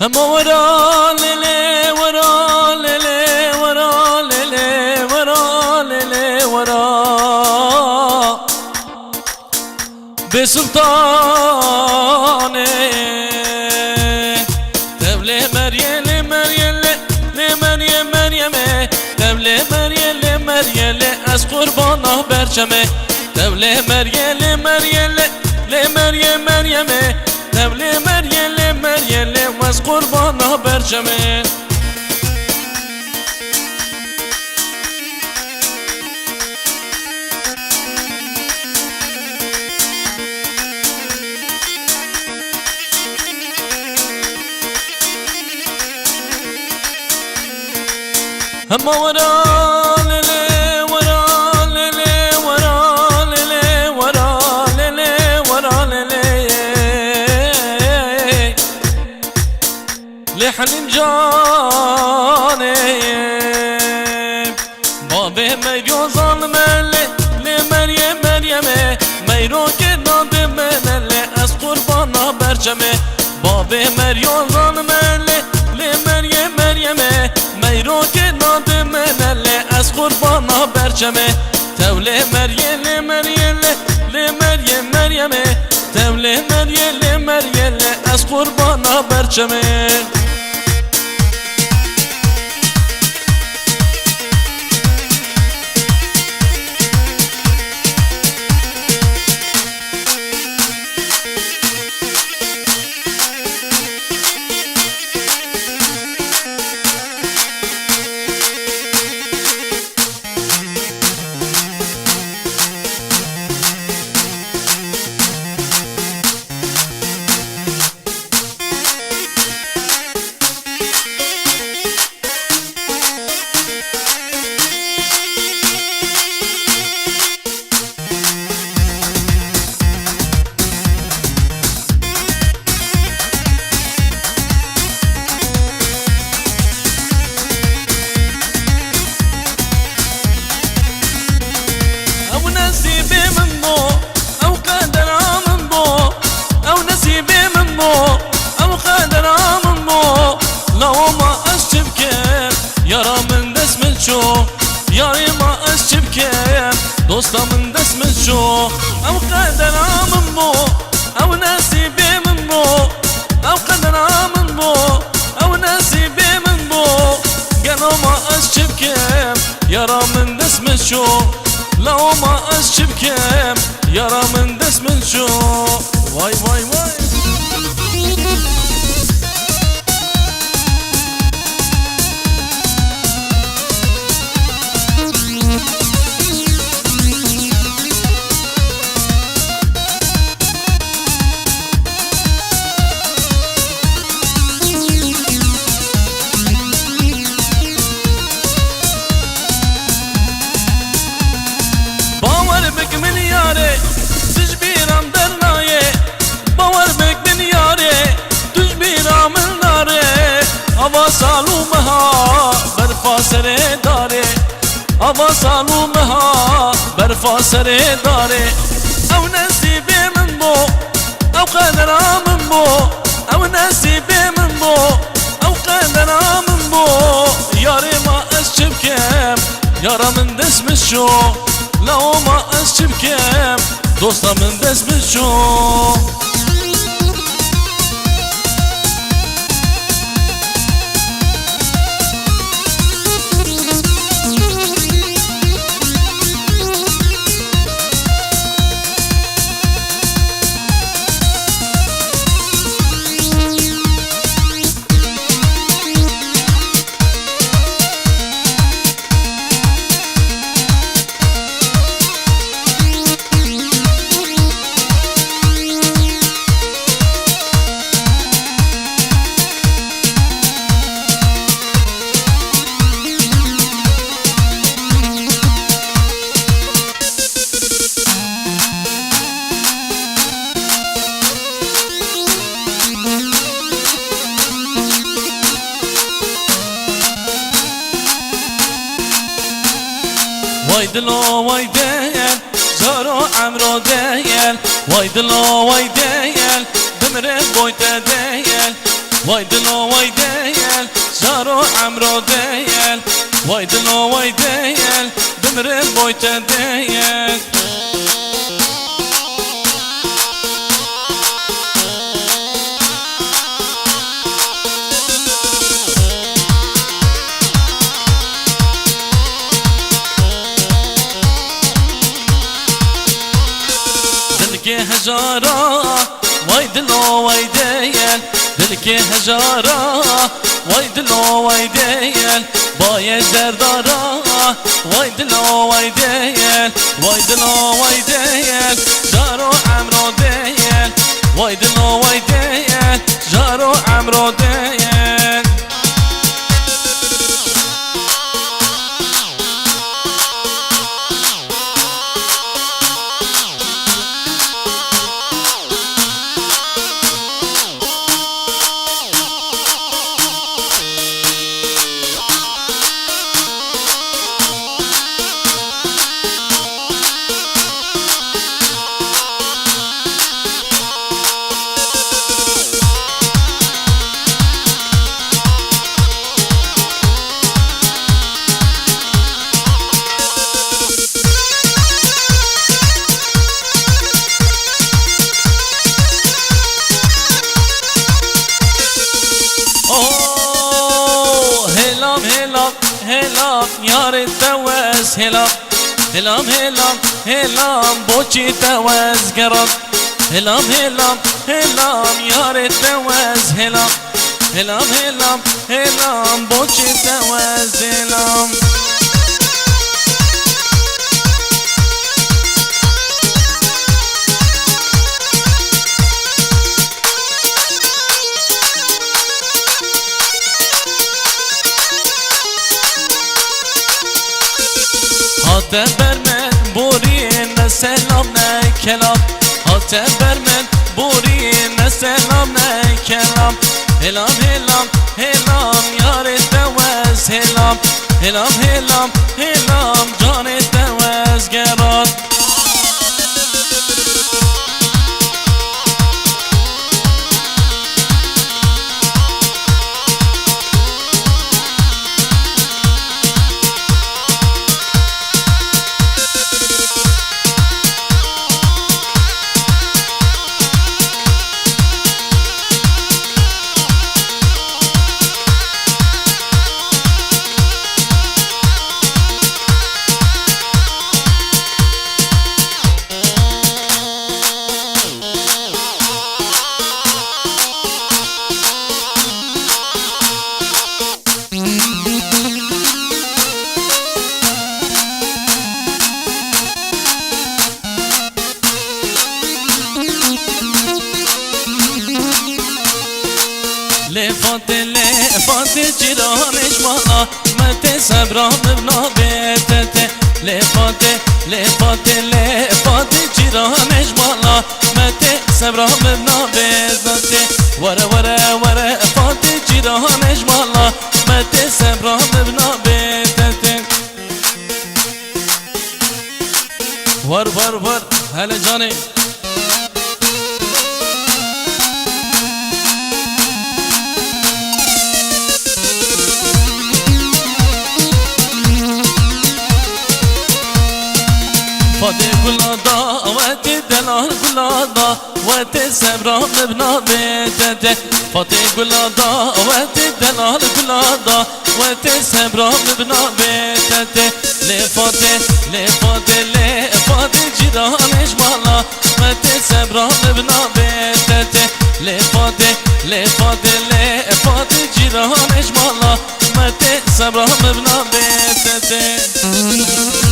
اما ورا لیلی ورا لیلی ورا لیلی ورا لیلی ورا به سلطانه دولة مريم مريم مريم مريم دولة مريم مريم از قربانه برچمه دولة مريم مريم مريم مريم دولة مريم مريم از قربانه برچمه اما ورا لیلی ورا لیلی ورا لیلی ورا لیلی ورا لیلی لحن جانه باب میرو ظالمه مریم مریم میرو که داد منه از قربانا برچمه باب میرو ظالمه مریم مریم میرو که داد منه از قربانا برچمه توله مریم مریم مریم مریم توله مریم مریم از قربانا برچمه او قدر من بو لو ما اشتب كيف يرى من دسم الشو ياري ما اشتب كيف دوستا من دسم الشو او قدر من بو او نسيبي من بو او قدر من بو او نسيبي من بو قالوا ما اشتب كيف يرى من دسم الشو لو ما اشتب كيف يرى من دسم الشو واي واي واي باور بك من ياري تجبيرم درناي باور بك من ياري تجبيرم الناري هوا سالو مها برفا سري داري هوا سالو مها برفا سري داري او نسيبي من بو او قدر من بو او نسيبي من بو او قدر من بو ياري ما اشتب كم يارا من دسم الشو لو ما اشتب كم دوستا من دسم الشو وای دلو وای دیل زارو عمرو دیل وای دلو وای دیل دمره بویت دیل وای دلو وای دیل جارو عمرو دیل وای دلو وای دیل دمرم بویت دیل هجارا وای دلو وای دیل دلکی هجارا وای دلو وای دیل بای زردارا وای دلو وای دیل وای دلو وای دیل جارو عمرو دیل وای دلو وای دیل جارو عمرو دیل هلام یار تواز هلام هلام هلام هلام بوچی تواز گرد هلام هلام هلام یار تواز هلام هلام هلام هلام بوچی تواز هلام برمن بورین سلام نه کلام هات برمن بورین سلام نه کلام هلام هلام هلام یار تواز هلام هلام هلام هلام جان تواز گراد لفات جيرانش ما مت صبرا مبنا بيتته لفات جيرانش ما مت صبرا مبنا بيتته ورا فات جيرانش ما مت صبرا مبنا بيتته ور هلا جاني فاتي قلادا واتي دلال قلادا واتي سبرا مبنا بيتته فاتي قلادا واتي دلال قلادا واتي سبرا مبنا بيتته لفاتي جيرانش مالا واتي سبرا مبنا بيتته لفاتي جيرانش مالا واتي سبرا مبنا بيتته